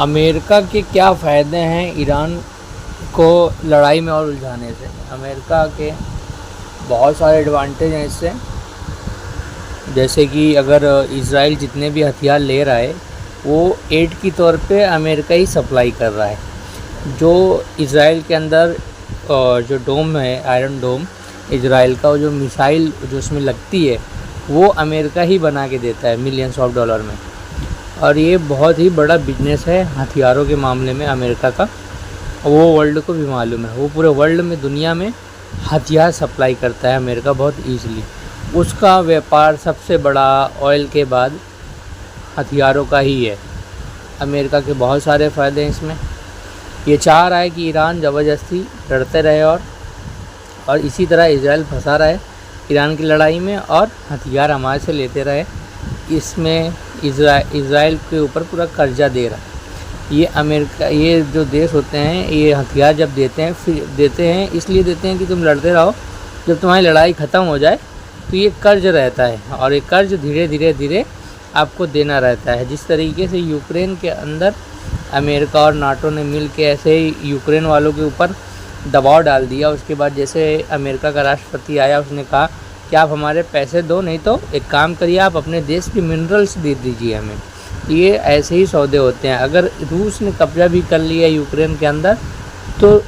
America के क्या फ़ायदे हैं ईरान को लड़ाई में और उलझाने से? अमेरिका के बहुत सारे एडवांटेज हैं इससे। जैसे कि अगर इज़राइल जितने भी हथियार ले रहा है वो एड के तौर पे अमेरिका ही सप्लाई कर रहा है। जो इज़राइल के अंदर जो डोम है, आयरन डोम इज़राइल का, वो जो मिसाइल जो उसमें लगती है वो अमेरिका ही बना के देता है मिलियंस ऑफ डॉलर में। और ये बहुत ही बड़ा बिजनेस है हथियारों के मामले में अमेरिका का। वो वर्ल्ड को भी मालूम है, वो पूरे वर्ल्ड में, दुनिया में हथियार सप्लाई करता है अमेरिका बहुत ईज़िली। उसका व्यापार सबसे बड़ा ऑयल के बाद हथियारों का ही है। अमेरिका के बहुत सारे फ़ायदे हैं इसमें। ये चाह रहा है कि ईरान ज़बरदस्ती लड़ते रहे और इसी तरह इज़राइल फंसा रहा है ईरान की लड़ाई में और हथियार हमारे से लेते रहे। इसमें इज़राइल के ऊपर पूरा कर्जा दे रहा है। ये अमेरिका, ये जो देश होते हैं, ये हथियार जब देते हैं, फिर देते हैं इसलिए देते हैं कि तुम लड़ते रहो, जब तुम्हारी लड़ाई ख़त्म हो जाए तो ये कर्ज रहता है और ये कर्ज धीरे धीरे धीरे आपको देना रहता है। जिस तरीके से यूक्रेन के अंदर अमेरिका और नाटो ने मिल के ऐसे ही यूक्रेन वालों के ऊपर दबाव डाल दिया। उसके बाद जैसे अमेरिका का राष्ट्रपति आया, उसने कहा कि आप हमारे पैसे दो, नहीं तो एक काम करिए, आप अपने देश के मिनरल्स दे दीजिए हमें। ये ऐसे ही सौदे होते हैं। अगर रूस ने कब्जा भी कर लिया यूक्रेन के अंदर तो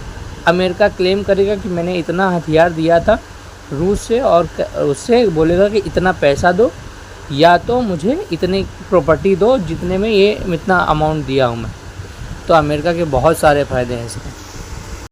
अमेरिका क्लेम करेगा कि मैंने इतना हथियार दिया था रूस से, और उससे बोलेगा कि इतना पैसा दो या तो मुझे इतनी प्रॉपर्टी दो जितने में ये इतना अमाउंट दिया हूँ मैं। तो अमेरिका के बहुत सारे फ़ायदे हैं इसमें।